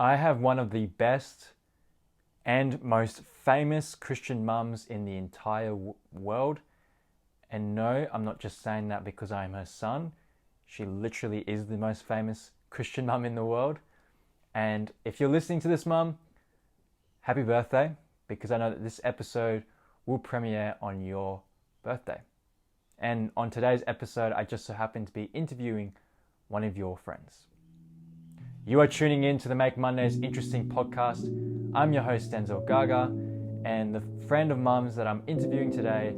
I have one of the best and most famous Christian mums in the entire world. And no, I'm not just saying that because I am her son. She literally is the most famous Christian mum in the world. And if you're listening to this, mum, happy birthday, because I know that this episode will premiere on your birthday. And on today's episode, I just so happen to be interviewing one of your friends. You are tuning in to the Make Mondays Interesting podcast. I'm your host, Denzel Gaga, and the friend of mum's that I'm interviewing today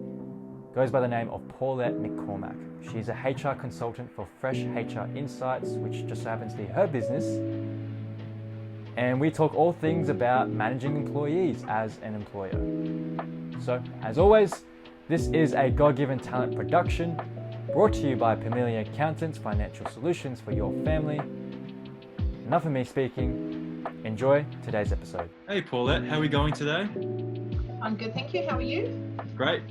goes by the name of Paulette McCormack. She's a HR consultant for Fresh HR Insights, which just so happens to be her business. And we talk all things about managing employees as an employer. So, as always, this is a God-given talent production brought to you by Pamelian Accountants Financial Solutions for your family. Enough of me speaking. Enjoy today's episode. Hey Paulette, how are we going today? I'm good, thank you. How are you? Great.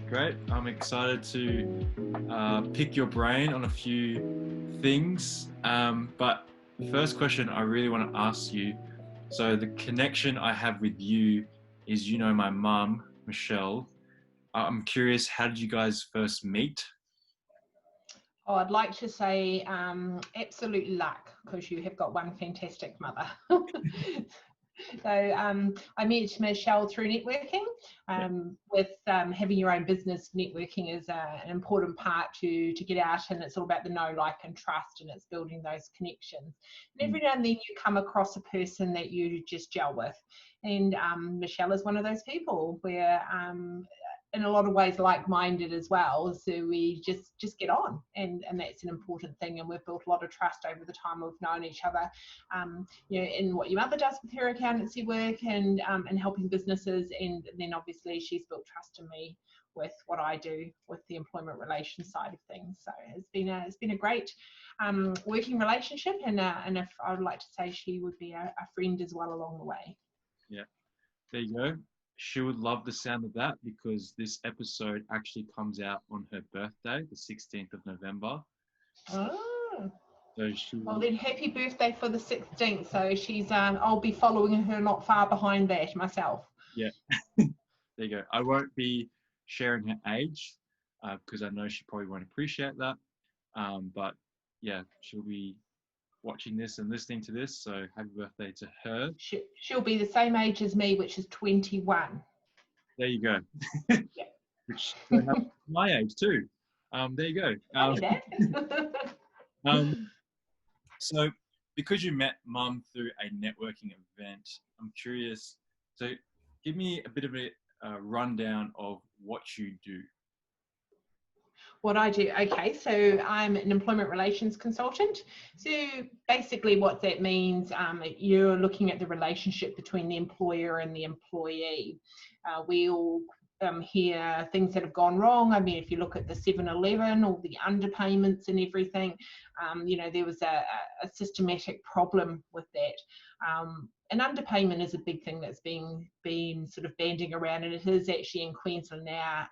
I'm excited to pick your brain on a few things. But the first question I really want to ask you, so the connection I have with you is, my mum, Michelle. I'm curious, how did you guys first meet? Oh, I'd like to say absolute luck, because you have got one fantastic mother. So I met Michelle through networking. With having your own business, networking is an important part to get out, and it's all about the know, like, and trust, and it's building those connections. And every now and then you come across a person that you just gel with, and Michelle is one of those people where in a lot of ways like-minded as well, so we just get on, and that's an important thing, and we've built a lot of trust over the time we've known each other, in what your mother does with her accountancy work and helping businesses, and then obviously she's built trust in me with what I do with the employment relations side of things. So it's been a great working relationship, and if I would like to say, she would be a friend as well along the way. Yeah, there you go. She would love the sound of that, because this episode actually comes out on her birthday, the 16th of November. Oh. So Well, then happy birthday for the 16th. So she's I'll be following her not far behind that myself. Yeah. There you go. I won't be sharing her age because I know she probably won't appreciate that. But yeah, she'll be watching this and listening to this, so happy birthday to her. She'll be the same age as me, which is 21. There you go. Yeah. Which my age too. There you go. So because you met mum through a networking event, I'm curious, so give me a bit of a rundown of what you do. What I do, okay, so I'm an employment relations consultant. So basically what that means, you're looking at the relationship between the employer and the employee. We all hear things that have gone wrong. I mean, if you look at the 7-Eleven, all the underpayments and everything, there was a systematic problem with that. And underpayment is a big thing that's been sort of banding around, and it is actually in Queensland now.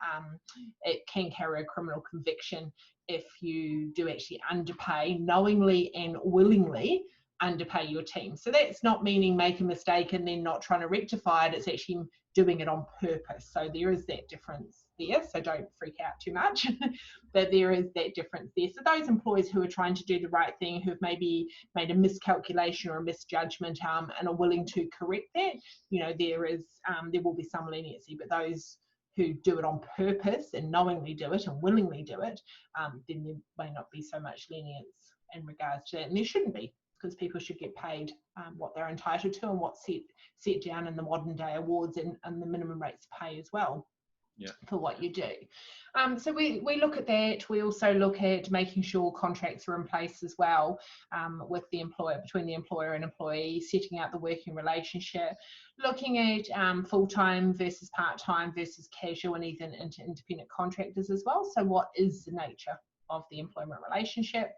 It can carry a criminal conviction if you do actually underpay, knowingly and willingly underpay your team. So that's not meaning make a mistake and then not trying to rectify it. It's actually doing it on purpose. So there is that difference there. So don't freak out too much, but there is that difference there. So those employees who are trying to do the right thing, who've maybe made a miscalculation or a misjudgment, and are willing to correct that, there will be some leniency. But those who do it on purpose and knowingly do it and willingly do it, then there may not be so much lenience in regards to that, and there shouldn't be, because people should get paid what they're entitled to and what's set down in the modern day awards and the minimum rates of pay as well. Yeah. For what you do. So we look at that. We also look at making sure contracts are in place as well, with the employer, between the employer and employee, setting out the working relationship, looking at full-time versus part-time versus casual, and even into independent contractors as well. So what is the nature of the employment relationship.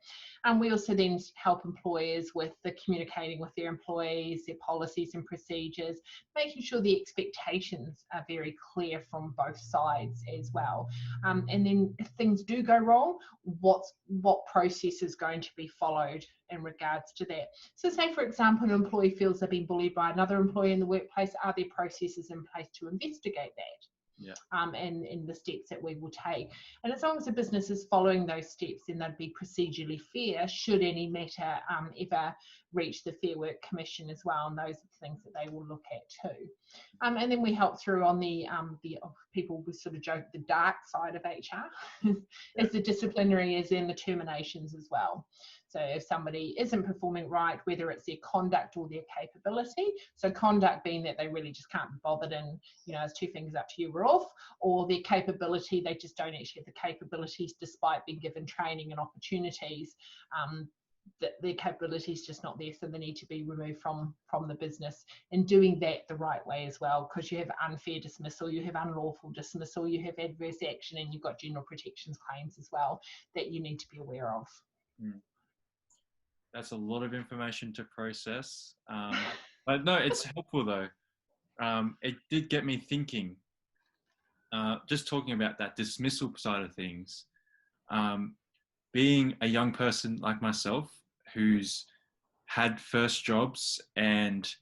And we also then help employers with the communicating with their employees, their policies and procedures, making sure the expectations are very clear from both sides as well. And then if things do go wrong, what process is going to be followed in regards to that. So say, for example, an employee feels they've been bullied by another employee in the workplace, are there processes in place to investigate that? Yeah. And the steps that we will take. And as long as the business is following those steps, then they'd be procedurally fair should any matter ever reach the Fair Work Commission as well. And those are the things that they will look at too. And then we help through on the people we sort of joke the dark side of HR is the disciplinary as in the terminations as well. So if somebody isn't performing right, whether it's their conduct or their capability, so conduct being that they really just can't be bothered and, you know, it's 2 fingers up to you, we're off, or their capability, they just don't actually have the capabilities despite being given training and opportunities, that their capability is just not there, so they need to be removed from the business. And doing that the right way as well, because you have unfair dismissal, you have unlawful dismissal, you have adverse action, and you've got general protections claims as well that you need to be aware of. That's a lot of information to process. But no, it's helpful though. It did get me thinking, just talking about that dismissal side of things. Being a young person like myself who's had first jobs, and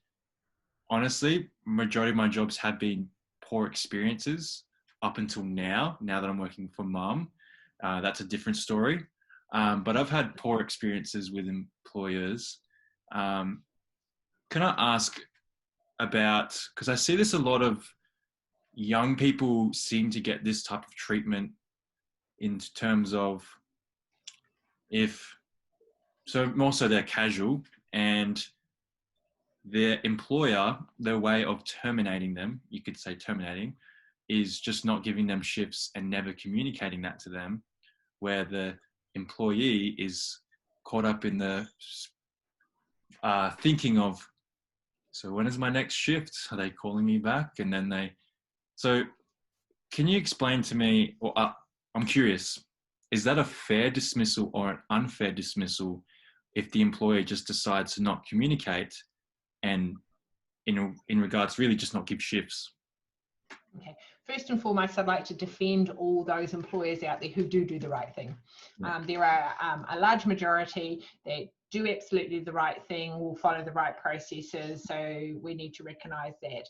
honestly, majority of my jobs have been poor experiences up until now that I'm working for mum. That's a different story. But I've had poor experiences with employers. Can I ask about, because I see this a lot of young people seem to get this type of treatment in terms of more so they're casual and their employer, their way of terminating them, you could say terminating, is just not giving them shifts and never communicating that to them, where the employee is caught up in the thinking of, so when is my next shift? Are they calling me back? And then so can you explain to me, or I'm curious, is that a fair dismissal or an unfair dismissal if the employer just decides to not communicate and in regards really just not give shifts? Okay. First and foremost, I'd like to defend all those employers out there who do the right thing. There are a large majority that do absolutely the right thing, will follow the right processes, so we need to recognise that.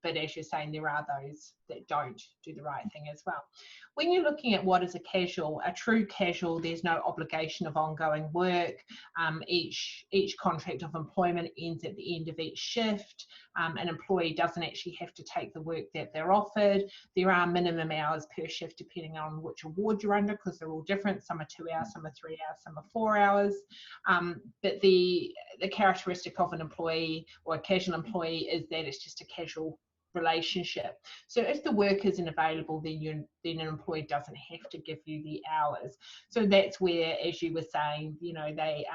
But as you're saying, there are those that don't do the right thing as well. When you're looking at what is a true casual, there's no obligation of ongoing work. Each contract of employment ends at the end of each shift. An employee doesn't actually have to take the work that they're offered. There are minimum hours per shift depending on which award you're under, because they're all different. Some are 2 hours, some are 3 hours, some are 4 hours. But the characteristic of an employee or a casual employee is that it's just a casual relationship. So if the work isn't available, then an employee doesn't have to give you the hours. So that's where, as you were saying, you know, they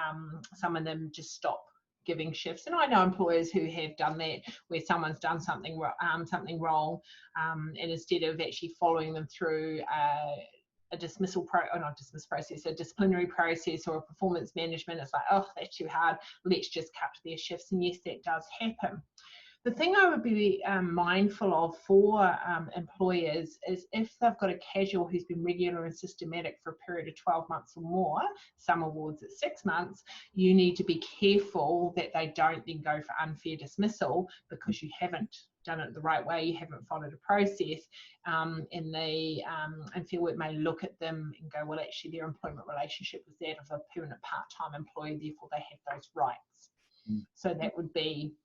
some of them just stop giving shifts. And I know employers who have done that, where someone's done something wrong, and instead of actually following them through a disciplinary process or a performance management, it's like, oh, that's too hard, let's just cut their shifts. And yes, that does happen. The thing I would be mindful of for employers is if they've got a casual who's been regular and systematic for a period of 12 months or more, some awards at 6 months, you need to be careful that they don't then go for unfair dismissal because you haven't done it the right way, you haven't followed a process, and Fair Work may look at them and go, well, actually their employment relationship was that of a permanent part-time employee, therefore they have those rights. So that would be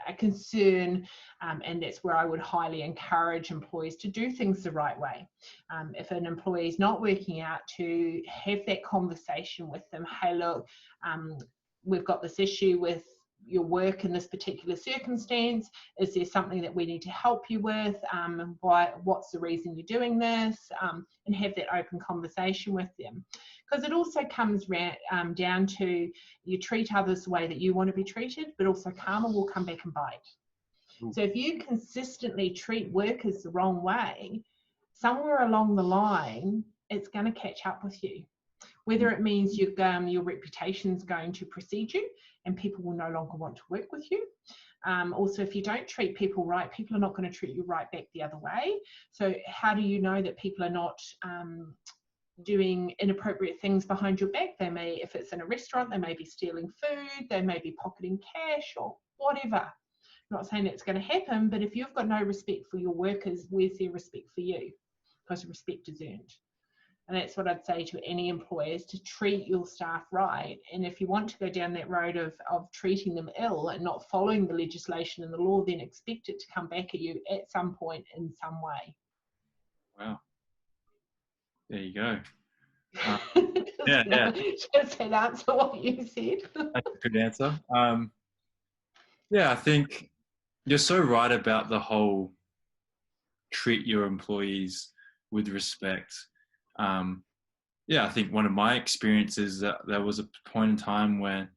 a concern, and that's where I would highly encourage employees to do things the right way. If an employee is not working out, to have that conversation with them. Hey, look, we've got this issue with your work in this particular circumstance. Is there something that we need to help you with? What's the reason you're doing this? And have that open conversation with them. Because it also comes down to, you treat others the way that you want to be treated, but also karma will come back and bite. So if you consistently treat workers the wrong way, somewhere along the line, it's going to catch up with you. whether it means your reputation's going to precede you and people will no longer want to work with you. Also, if you don't treat people right, people are not going to treat you right back the other way. So how do you know that people are not doing inappropriate things behind your back? They may, if it's in a restaurant, they may be stealing food, they may be pocketing cash or whatever. I'm not saying it's going to happen, but if you've got no respect for your workers, where's their respect for you? Because respect is earned. And that's what I'd say to any employers, to treat your staff right. And if you want to go down that road of treating them ill and not following the legislation and the law, then expect it to come back at you at some point in some way. Wow. There you go. Does that answer what you said? That's a good answer. Yeah, I think you're so right about the whole treat your employees with respect. Yeah, I think one of my experiences that there was a point in time when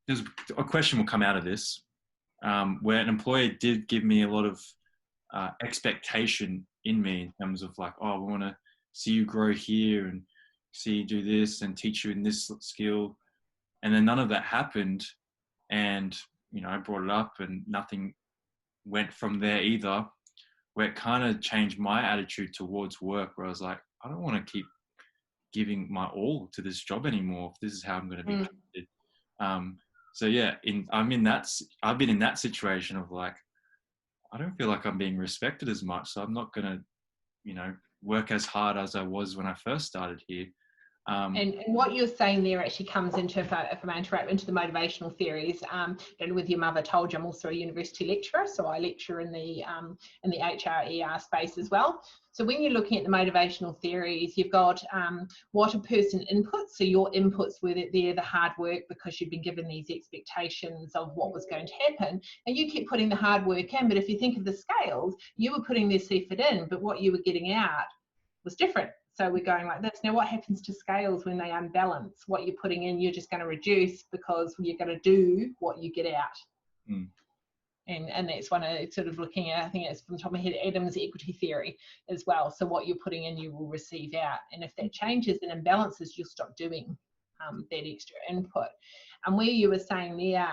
there's a question will come out of this, where an employer did give me a lot of expectation in me in terms of like, oh, we want to see you grow here and see you do this and teach you in this skill. And then none of that happened. And, you know, I brought it up and nothing went from there either, where it kind of changed my attitude towards work, where I was like, I don't want to keep giving my all to this job anymore if this is how I'm going to be paid. So yeah, I've been in that situation of like, I don't feel like I'm being respected as much, so I'm not going to, you know, work as hard as I was when I first started here. And what you're saying there actually comes into, if I may interrupt, into the motivational theories. And with your mother told you, I'm also a university lecturer, so I lecture in the HR/ER space as well. So when you're looking at the motivational theories, you've got what a person inputs. So your inputs were that they're the hard work because you've been given these expectations of what was going to happen, and you keep putting the hard work in. But if you think of the scales, you were putting this effort in, but what you were getting out was different. So we're going like this. Now, what happens to scales when they unbalance? What you're putting in, you're just going to reduce because you're going to do what you get out. And that's one of sort of looking at, I think it's from the top of my head, Adam's equity theory as well. So what you're putting in, you will receive out. And if that changes and imbalances, you'll stop doing that extra input. And where you were saying there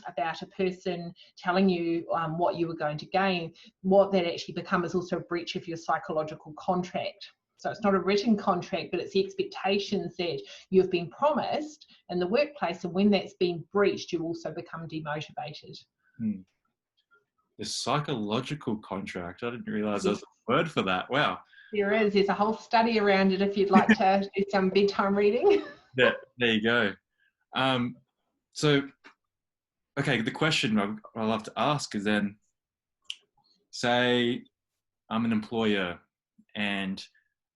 about a person telling you what you were going to gain, what that actually becomes is also a breach of your psychological contract. So it's not a written contract, but it's the expectations that you've been promised in the workplace. And when that's been breached, you also become demotivated. The psychological contract. I didn't realize there was a word for that. Wow. There is. There's a whole study around it if you'd like to do some bedtime reading. There you go. So, okay, the question I love to ask is then, say I'm an employer and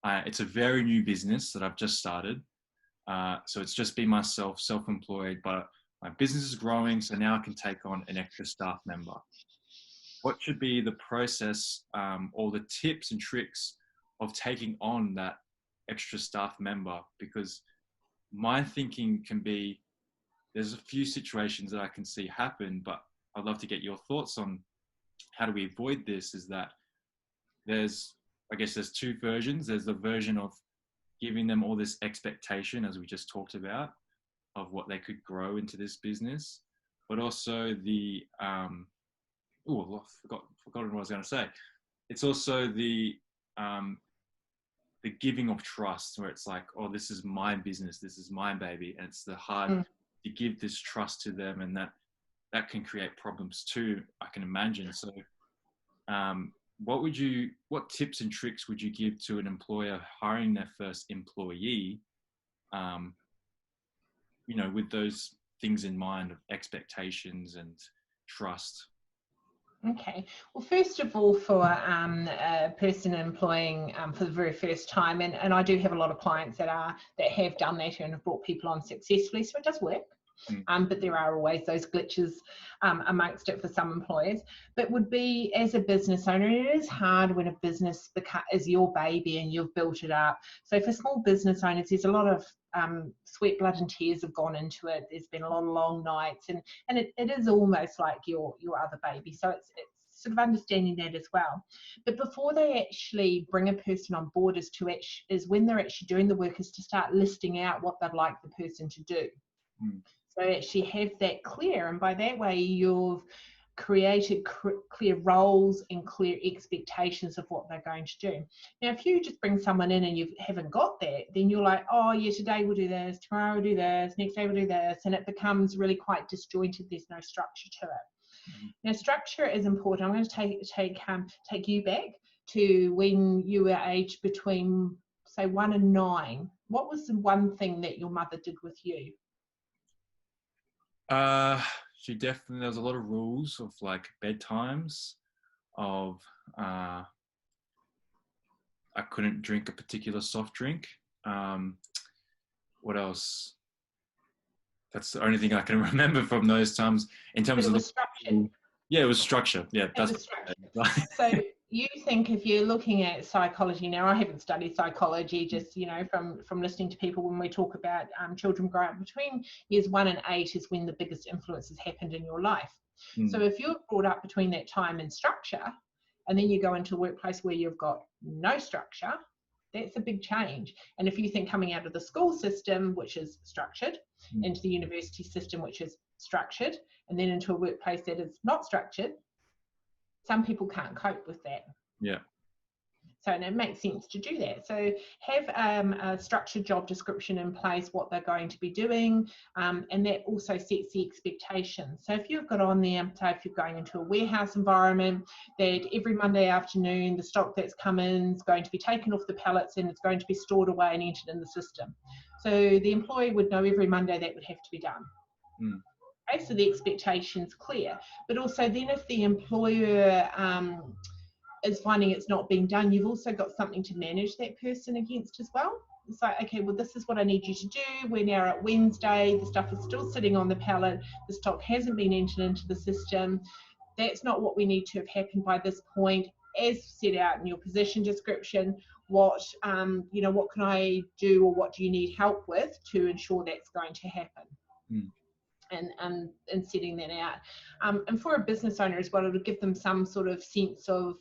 it's a very new business that I've just started. So it's just been myself, self-employed, but my business is growing, so now I can take on an extra staff member. What should be the process or the tips and tricks of taking on that extra staff member? Because my thinking can be, there's a few situations that I can see happen, but I'd love to get your thoughts on how do we avoid this. Is that I guess there's two versions. There's the version of giving them all this expectation, as we just talked about, of what they could grow into this business, but also the, forgotten what I was going to say. It's also the giving of trust, where it's like, oh, this is my business, this is my baby, and it's the hard to give this trust to them, and that can create problems too, I can imagine. So, what tips and tricks would you give to an employer hiring their first employee, with those things in mind of expectations and trust? Okay. Well, first of all, for a person employing for the very first time, and I do have a lot of clients that have done that and have brought people on successfully, so it does work. But there are always those glitches amongst it for some employers. But would be, as a business owner, it is hard when a business is your baby and you've built it up. So for small business owners, there's a lot of sweat, blood and tears have gone into it. There's been a lot of long nights, and it is almost like your other baby. So it's sort of understanding that as well. But before they actually bring a person on board is when they're actually doing the work, is to start listing out what they'd like the person to do. So actually have that clear, and by that way you've created clear roles and clear expectations of what they're going to do. Now, if you just bring someone in and you haven't got that, then you're like, oh yeah, today we'll do this, tomorrow we'll do this, next day we'll do this, and it becomes really quite disjointed. There's no structure to it. Now, structure is important. I'm going to take you back to when you were aged between, say, 1 and 9. What was the one thing that your mother did with you? She definitely, there was a lot of rules of like bedtimes, of I couldn't drink a particular soft drink. What else? That's the only thing I can remember from those times in terms of the structure. Yeah, it was structure. Yeah, that's so you think, if you're looking at psychology now, I haven't studied psychology, just from listening to people when we talk about children growing up between years 1 and 8 is when the biggest influences happened in your life. So if you're brought up between that time and structure, and then you go into a workplace where you've got no structure, that's a big change. And if you think coming out of the school system, which is structured, into the university system, which is structured, and then into a workplace that is not structured, some people can't cope with that. Yeah. So it makes sense to do that. So have a structured job description in place, what they're going to be doing, and that also sets the expectations. So if you've got on there, so if you're going into a warehouse environment, that every Monday afternoon the stock that's come in is going to be taken off the pallets and it's going to be stored away and entered in the system. So the employee would know every Monday that would have to be done. Okay, so the expectation's clear. But also then if the employer is finding it's not being done, you've also got something to manage that person against as well. It's like, okay, well, this is what I need you to do. We're now at Wednesday, the stuff is still sitting on the pallet, the stock hasn't been entered into the system. That's not what we need to have happened by this point. As set out in your position description, what what can I do, or what do you need help with to ensure that's going to happen? And setting that out. And for a business owner as well, it'll give them some sort of sense of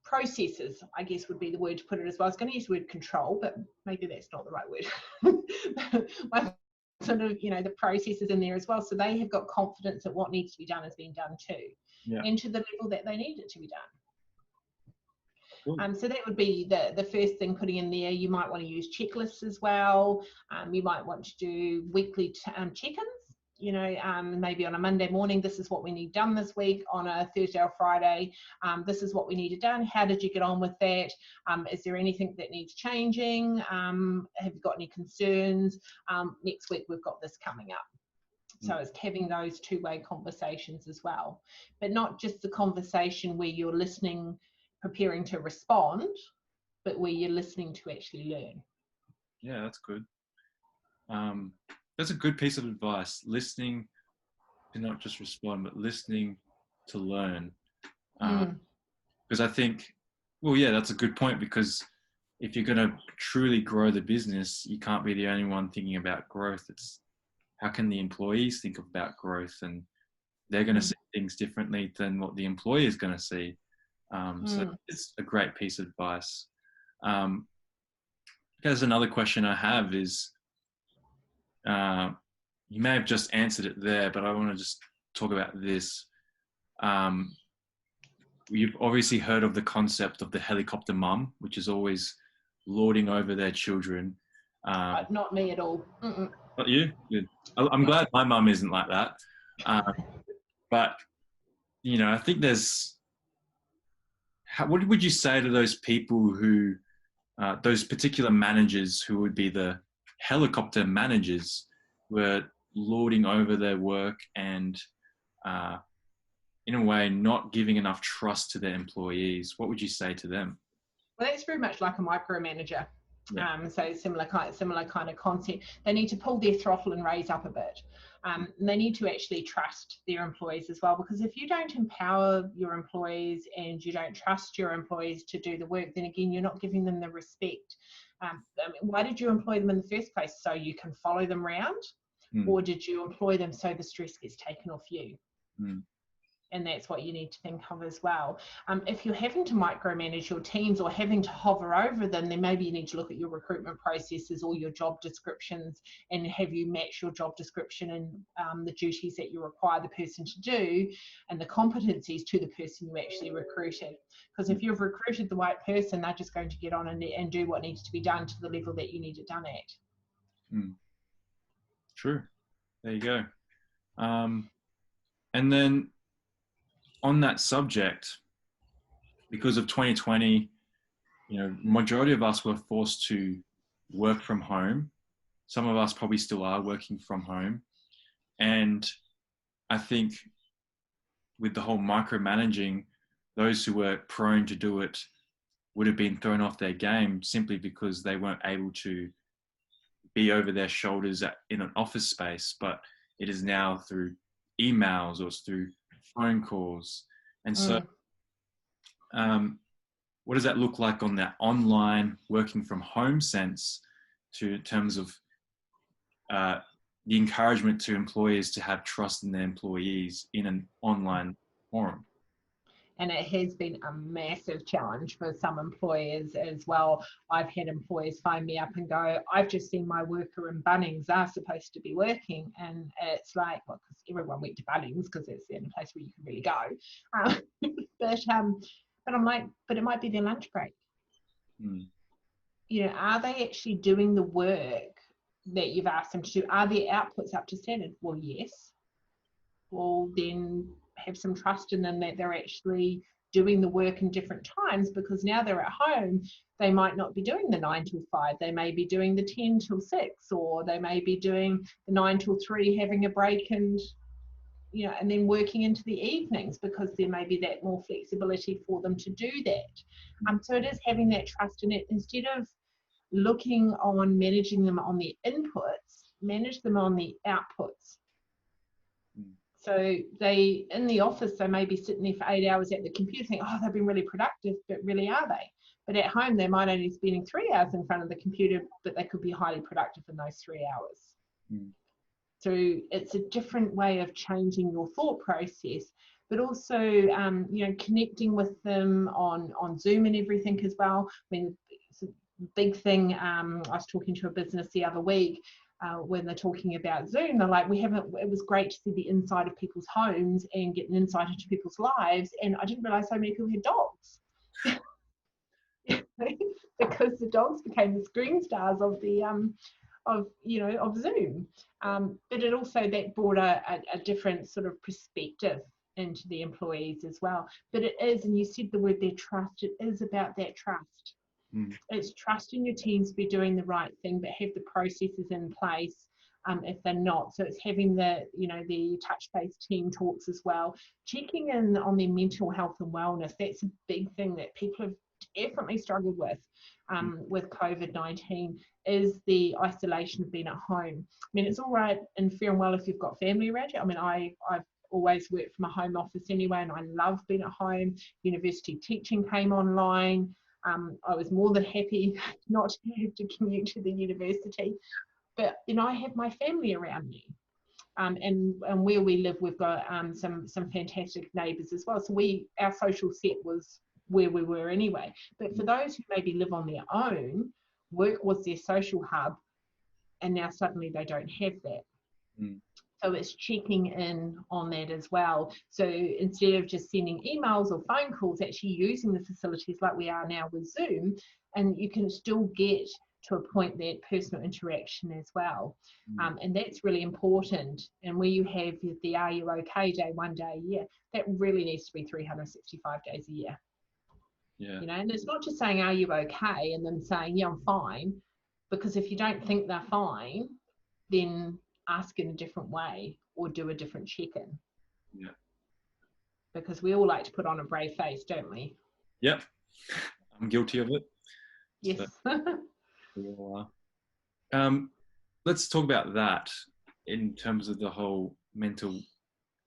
processes, I guess would be the word to put it as well. I was going to use the word control, but maybe that's not the right word. Like sort of, the processes in there as well. So they have got confidence that what needs to be done is being done too, and to the level that they need it to be done. So that would be the first thing putting in there. You might want to use checklists as well. You might want to do weekly check-ins. Maybe on a Monday morning, this is what we need done this week. On a Thursday or Friday, this is what we needed done. How did you get on with that? Is there anything that needs changing? Have you got any concerns? Next week, we've got this coming up. So it's having those two-way conversations as well, but not just the conversation where you're listening, preparing to respond, but where you're listening to actually learn. Yeah, that's good. That's a good piece of advice. Listening to not just respond, but listening to learn. Because I think, that's a good point, because if you're going to truly grow the business, you can't be the only one thinking about growth. It's how can the employees think about growth, and they're going to see things differently than what the employer is going to see. So it's a great piece of advice. There's another question I have is, you may have just answered it there, but I want to just talk about this. You've obviously heard of the concept of the helicopter mum, which is always lording over their children. Not me at all. Not you? Good. I'm glad my mum isn't like that. But, I think what would you say to those people who, those particular managers who would be the helicopter managers, were lording over their work and, in a way, not giving enough trust to their employees? What would you say to them? Well, that's very much like a micromanager. So similar kind of concept. They need to pull their throttle and raise up a bit. They need to actually trust their employees as well, because if you don't empower your employees and you don't trust your employees to do the work, then again, you're not giving them the respect. Why did you employ them in the first place? So you can follow them around? Or did you employ them so the stress gets taken off you? And that's what you need to think of as well. If you're having to micromanage your teams or having to hover over them, then maybe you need to look at your recruitment processes or your job descriptions, and have you match your job description and the duties that you require the person to do and the competencies to the person you actually recruited. Because if you've recruited the right person, they're just going to get on and do what needs to be done to the level that you need it done at. True. There you go. And then on that subject, because of 2020, majority of us were forced to work from home. Some of us probably still are working from home. And I think with the whole micromanaging, those who were prone to do it would have been thrown off their game simply because they weren't able to be over their shoulders in an office space, but it is now through emails or through phone calls. And so what does that look like on that online working from home sense in terms of the encouragement to employers to have trust in their employees in an online forum? And it has been a massive challenge for some employers as well. I've had employers phone me up and go, I've just seen my worker in Bunnings, are supposed to be working. And it's like, well, because everyone went to Bunnings because it's the only place where you can really go. But I'm like, but it might be their lunch break. Are they actually doing the work that you've asked them to do? Are their outputs up to standard? Well, yes. Well, then have some trust in them that they're actually doing the work in different times, because now they're at home, they might not be doing the 9 till 5, they may be doing the 10 till 6, or they may be doing the 9 till 3, having a break and then working into the evenings, because there may be that more flexibility for them to do that. So it is having that trust in it, instead of looking on managing them on the inputs, manage them on the outputs. So they, in the office, they may be sitting there for 8 hours at the computer thinking, oh, they've been really productive, but really are they? But at home, they might only be spending 3 hours in front of the computer, but they could be highly productive in those 3 hours. So it's a different way of changing your thought process, but also, connecting with them on Zoom and everything as well. I mean, it's a big thing. I was talking to a business the other week, when they're talking about Zoom, they're like, it was great to see the inside of people's homes and get an insight into people's lives. And I didn't realize so many people had dogs. Because the dogs became the screen stars of the of Zoom. But it also, that brought a different sort of perspective into the employees as well. But it is, and you said the word there, trust, it is about that trust. It's trusting your teams to be doing the right thing, but have the processes in place if they're not. So it's having the touch-based team talks as well, checking in on their mental health and wellness. That's a big thing that people have definitely struggled with COVID-19, is the isolation of being at home. I mean, it's all right and fair and well if you've got family around you. I mean, I've always worked from a home office anyway, and I love being at home. University teaching came online. I was more than happy not to have to commute to the university, but I have my family around me, and where we live, we've got some fantastic neighbours as well. So our social set was where we were anyway. But for those who maybe live on their own, work was their social hub, and now suddenly they don't have that. So it's checking in on that as well. So instead of just sending emails or phone calls, actually using the facilities like we are now with Zoom, and you can still get to a point that personal interaction as well. And that's really important. And where you have the Are You OK day 1 day a year, that really needs to be 365 days a year. And it's not just saying, are you okay? And then saying, yeah, I'm fine. Because if you don't think they're fine, then ask in a different way or do a different check-in. Because we all like to put on a brave face, don't we? Yep. I'm guilty of it. Yes. So, let's talk about that in terms of the whole mental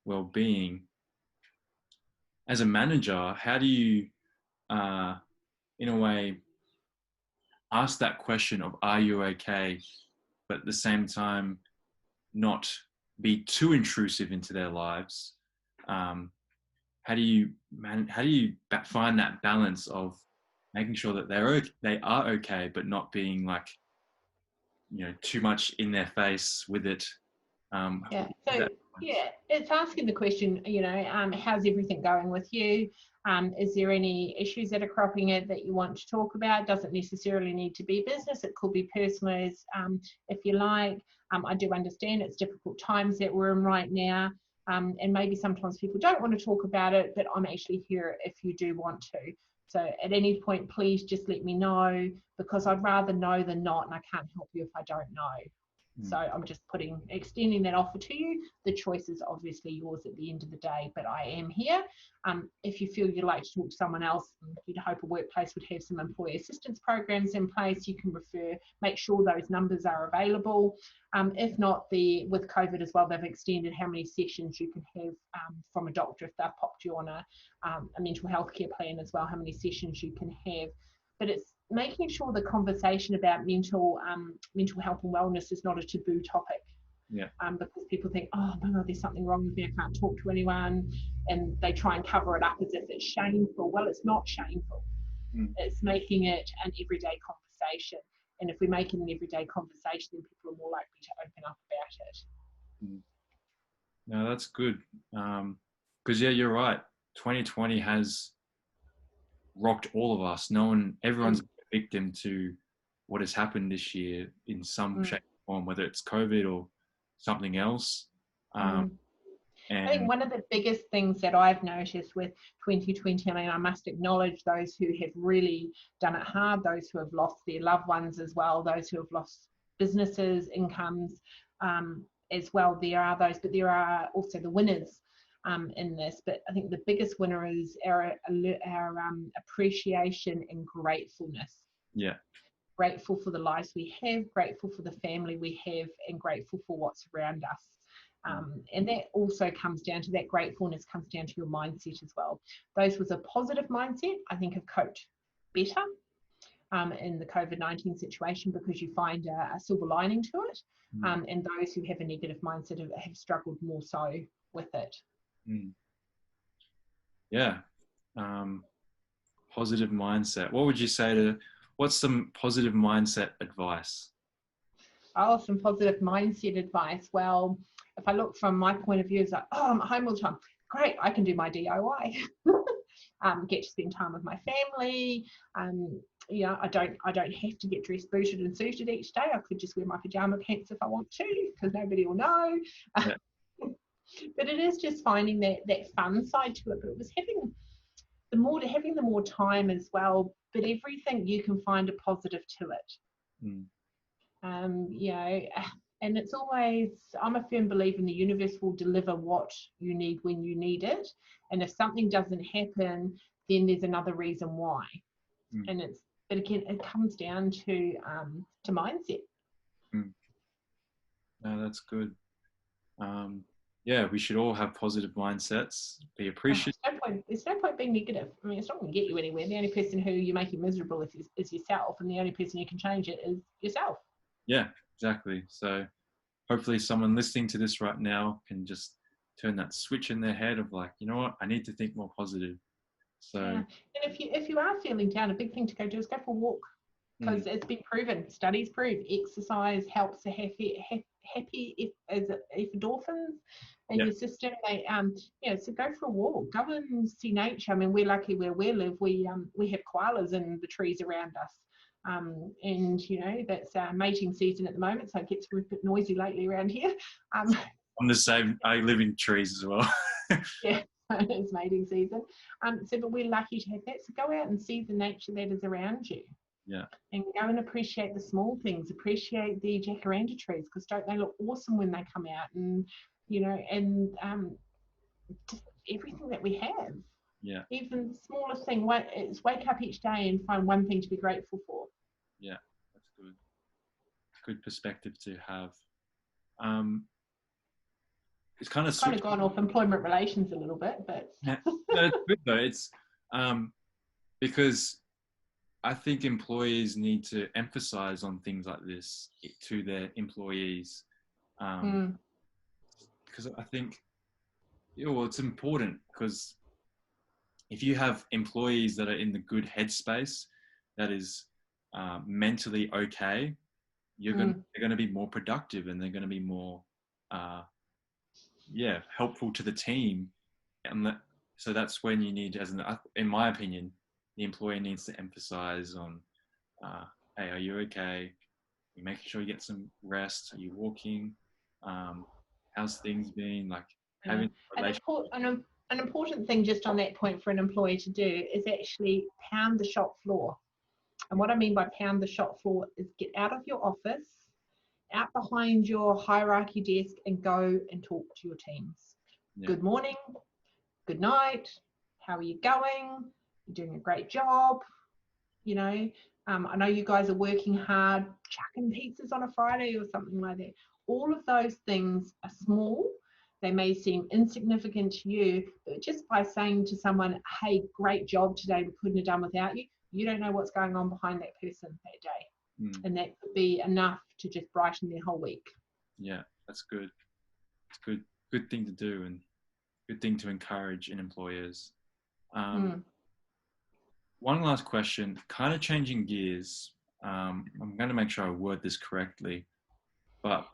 well-being. As a manager, how do you, in a way, ask that question of, are you okay? But at the same time, not be too intrusive into their lives, how do you find that balance of making sure that they are okay, but not being like, too much in their face with it? Yeah. So yeah, it's asking the question, how's everything going with you? Is there any issues that are cropping up that you want to talk about? Doesn't necessarily need to be business. It could be personal, as if you like. I do understand it's difficult times that we're in right now. And maybe sometimes people don't want to talk about it, but I'm actually here if you do want to. So at any point, please just let me know, because I'd rather know than not, and I can't help you if I don't know. So I'm just extending that offer to you. The choice is obviously yours at the end of the day, but I am here. If you feel you'd like to talk to someone else, you'd hope a workplace would have some employee assistance programs in place. You can make sure those numbers are available. If not, with COVID as well, they've extended how many sessions you can have from a doctor if they've popped you on a mental health care plan as well, how many sessions you can have. But it's making sure the conversation about mental health and wellness is not a taboo topic. Yeah. Because people think, oh no, there's something wrong with me, I can't talk to anyone, and they try and cover it up as if it's shameful. Well, it's not shameful. It's making it an everyday conversation, and if we make it an everyday conversation, then people are more likely to open up about it. No, that's good. Because you're right. 2020 has rocked all of us. Everyone's a victim to what has happened this year in some shape or form, whether it's COVID or something else. I think one of the biggest things that I've noticed with 2020, I mean, I must acknowledge those who have really done it hard, those who have lost their loved ones as well, those who have lost businesses, incomes as well. There are those, but there are also the winners in this. But I think the biggest winner is our appreciation and gratefulness. Yeah. Grateful for the lives we have, grateful for the family we have, and grateful for what's around us. And that also comes down to that gratefulness, comes down to your mindset as well. Those with a positive mindset, I think, have coped better in the COVID-19 situation, because you find a silver lining to it. And those who have a negative mindset have struggled more so with it. Yeah. Positive mindset. What would you say what's some positive mindset advice? Oh, some positive mindset advice. Well, if I look from my point of view, it's like, oh, I'm at home all the time. Great, I can do my DIY. Get to spend time with my family. I don't have to get dressed, booted and suited each day. I could just wear my pajama pants if I want to, because nobody will know. Yeah. But it is just finding that fun side to it. But it was having the more time as well. But everything, you can find a positive to it. And it's always, I'm a firm believer in the universe will deliver what you need when you need it. And if something doesn't happen, then there's another reason why. But again, it comes down to mindset. No, that's good. We should all have positive mindsets, be appreciative. There's no point being negative. I mean, it's not going to get you anywhere. The only person who you make it miserable is yourself, and the only person who can change it is yourself. Yeah, exactly. So hopefully someone listening to this right now can just turn that switch in their head of like, you know what, I need to think more positive. So and if you are feeling down, a big thing to go do is go for a walk, because it's been proven, studies prove exercise helps the happy endorphins in your system. They so go for a walk, go and see nature. I mean, we're lucky where we live. We have koalas in the trees around us. And that's mating season at the moment, so it gets a bit noisy lately around here. I'm the same. I live in trees as well. Yeah, it's mating season. But we're lucky to have that. So go out and see the nature that is around you. Yeah. And go and appreciate the small things. Appreciate the jacaranda trees, because don't they look awesome when they come out? And just everything that we have. Yeah. Even the smallest thing, is wake up each day and find one thing to be grateful for. Yeah, that's good. Good perspective to have. It's kind of gone off employment relations a little bit, but no, it's good though. It's because I think employees need to emphasize on things like this to their employees, because I think it's important, because if you have employees that are in the good headspace, that is mentally okay, they're going to be more productive, and they're going to be more helpful to the team. And so that's when you need, in my opinion, the employer needs to emphasize on, hey, are you okay? Are you making sure you get some rest? Are you walking? How's things been? Like having an important thing just on that point for an employee to do is actually pound the shop floor. And what I mean by pound the shop floor is get out of your office, out behind your hierarchy desk, and go and talk to your teams. Yeah. Good morning, good night, how are you going? You're doing a great job. You know, I know you guys are working hard, chucking pizzas on a Friday or something like that. All of those things are small. They may seem insignificant to you, but just by saying to someone, hey, great job today, we couldn't have done without you, you don't know what's going on behind that person that day. And that could be enough to just brighten their whole week. Yeah, that's good. It's good. Good thing to do, and good thing to encourage in employers. One last question, kind of changing gears. I'm going to make sure I word this correctly. But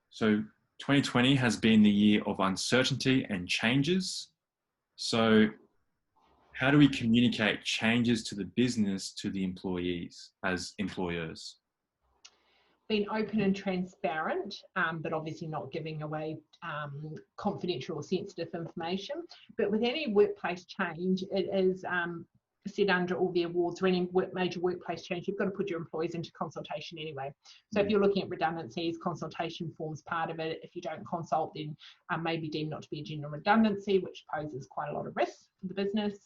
so 2020 has been the year of uncertainty and changes. So how do we communicate changes to the business to the employees as employers? Being open and transparent, but obviously not giving away confidential or sensitive information. But with any workplace change, it is sit under all the awards. For any major workplace change, you've got to put your employees into consultation anyway. So if you're looking at redundancies, consultation forms part of it. If you don't consult, then maybe deemed not to be a general redundancy, which poses quite a lot of risk for the business.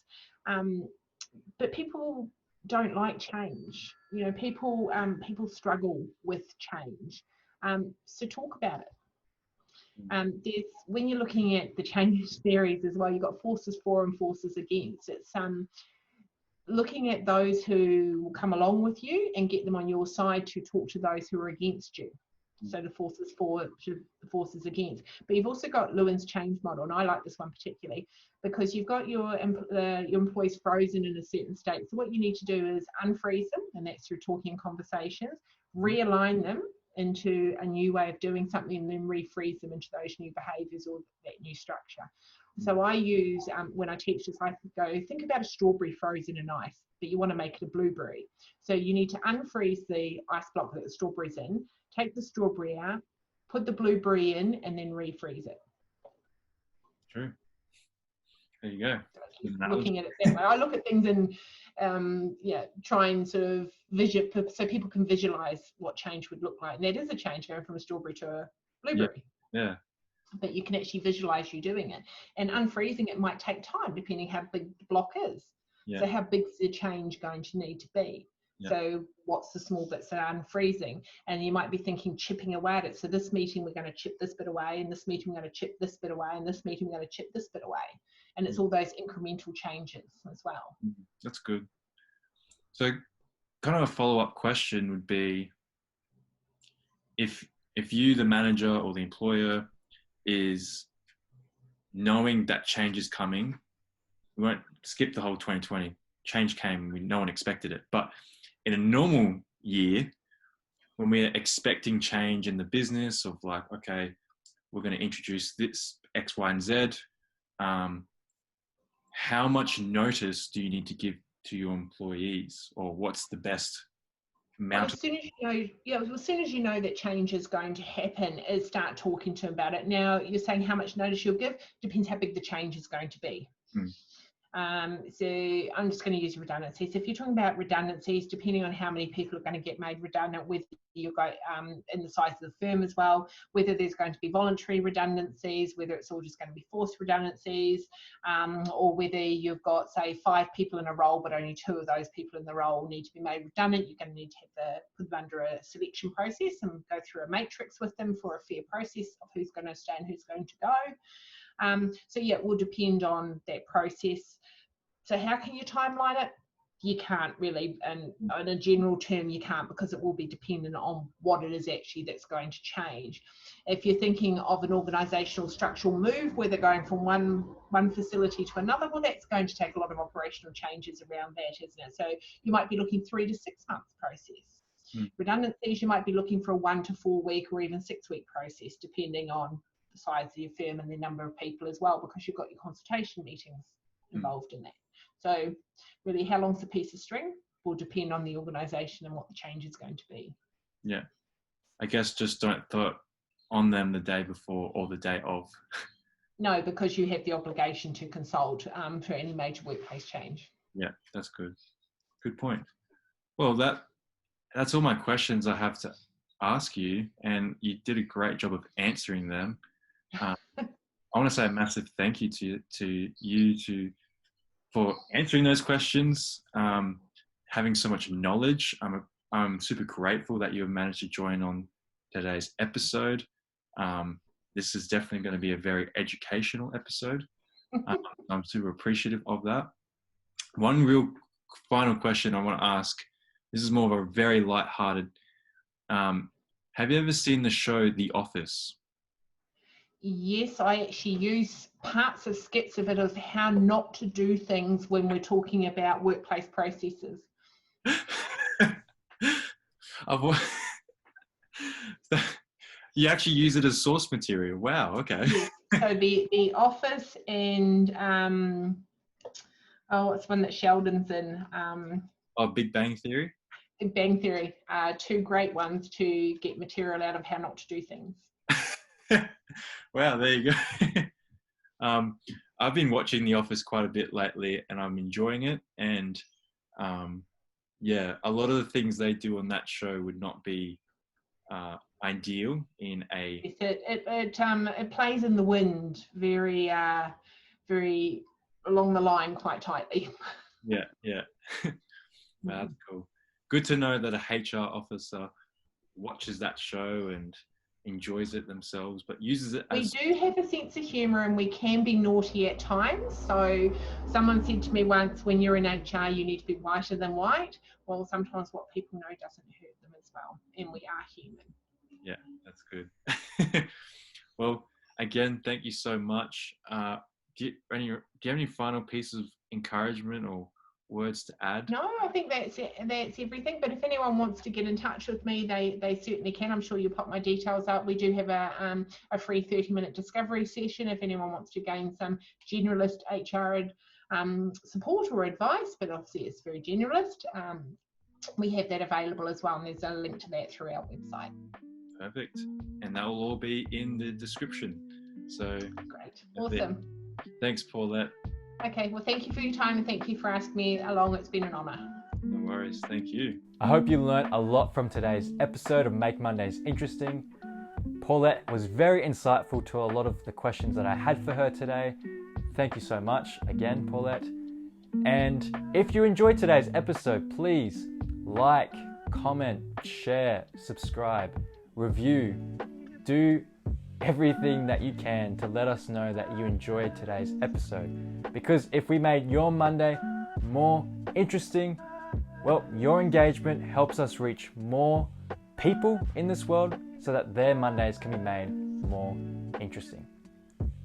But people don't like change. You know, people struggle with change. So talk about it. When you're looking at the change theories as well, you've got forces for and forces against. It's looking at those who will come along with you and get them on your side to talk to those who are against you. So the forces for, the forces against. But you've also got Lewin's change model, and I like this one particularly because you've got your employees frozen in a certain state. So what you need to do is unfreeze them, and that's through talking and conversations, realign them into a new way of doing something, and then refreeze them into those new behaviours or that new structure. So I use, when I teach this, I go, think about a strawberry frozen in ice, but you want to make it a blueberry. So you need to unfreeze the ice block that the strawberry's in, take the strawberry out, put the blueberry in, and then refreeze it. True. There you go. Looking at it that way. I look at things and try and sort of so people can visualize what change would look like. And that is a change going from a strawberry to a blueberry. Yeah. But you can actually visualize you doing it. And unfreezing it might take time depending how big the block is. Yeah. So how big is the change going to need to be? Yeah. So what's the small bits that are unfreezing? And you might be thinking chipping away at it. So this meeting we're going to chip this bit away, and this meeting we're going to chip this bit away, and this meeting we're going to chip this bit away. And it's all those incremental changes as well. That's good. So kind of a follow-up question would be, if you, the manager or the employer, is knowing that change is coming, we won't skip the whole 2020. Change came, no one expected it. But in a normal year, when we're expecting change in the business of like, okay, we're going to introduce this X, Y, and Z, how much notice do you need to give to your employees, or what's the best amount? As soon as you know that change is going to happen, is start talking to them about it. Now, you're saying how much notice you'll give depends how big the change is going to be. So I'm just going to use redundancies. If you're talking about redundancies, depending on how many people are going to get made redundant, whether you've got in the size of the firm as well, whether there's going to be voluntary redundancies, whether it's all just going to be forced redundancies, or whether you've got, say, 5 people in a role, but only 2 of those people in the role need to be made redundant. You're going to need to put them under a selection process and go through a matrix with them for a fair process of who's going to stay and who's going to go. So yeah, it will depend on that process. So how can you timeline it? you can't really, and in a general term, you can't, because it will be dependent on what it is actually that's going to change. If you're thinking of an organisational structural move where they're going from one facility to another, well, that's going to take a lot of operational changes around that, isn't it? So you might be looking 3 to 6 months process. Redundancies, you might be looking for a 1 to 4 week or even 6 week process, depending on the size of your firm and the number of people as well, because you've got your consultation meetings involved in that. So really, how long's a piece of string will depend on the organisation and what the change is going to be. Yeah, I guess just don't throw it on them the day before or the day of. No, because you have the obligation to consult for any major workplace change. Yeah, that's good. Good point. Well, that's all my questions I have to ask you, and you did a great job of answering them. I want to say a massive thank you to you for answering those questions, having so much knowledge. I'm super grateful that you managed to join on today's episode. This is definitely going to be a very educational episode. I'm super appreciative of that. One real final question I want to ask. This is more of a very light-hearted. Have you ever seen the show The Office? Yes, I actually use parts of skits of it as how not to do things when we're talking about workplace processes. You actually use it as source material. Wow, okay. Yes. So the Office and what's one that Sheldon's in? Big Bang Theory? Big Bang Theory are 2 great ones to get material out of how not to do things. Wow, there you go. I've been watching The Office quite a bit lately, and I'm enjoying it. And yeah, a lot of the things they do on that show would not be ideal in a. Yes, it plays in the wind very very along the line quite tightly. Yeah. That's cool. Good to know that a HR officer watches that show and enjoys it themselves, but uses it as... We do have a sense of humour, and we can be naughty at times. So someone said to me once, when you're in HR, you need to be whiter than white. Well, sometimes what people know doesn't hurt them as well, and we are human. Yeah, that's good. Well, again, thank you so much. Do you have any final pieces of encouragement or words to add? No, I think that's everything. But if anyone wants to get in touch with me, they certainly can. I'm sure you'll pop my details up. We do have a free 30-minute discovery session if anyone wants to gain some generalist HR support or advice, but obviously it's very generalist. We have that available as well, and there's a link to that through our website. Perfect. And that will all be in the description. So great. Awesome. Thanks, Paulette. Okay, well, thank you for your time, and thank you for asking me along. It's been an honour. No worries. Thank you. I hope you learnt a lot from today's episode of Make Mondays Interesting. Paulette was very insightful to a lot of the questions that I had for her today. Thank you so much again, Paulette. And if you enjoyed today's episode, please like, comment, share, subscribe, review. Do everything that you can to let us know that you enjoyed today's episode, because if we made your Monday more interesting, well, your engagement helps us reach more people in this world so that their Mondays can be made more interesting.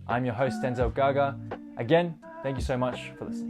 I'm your host, Denzel Gaga. Again, thank you so much for listening.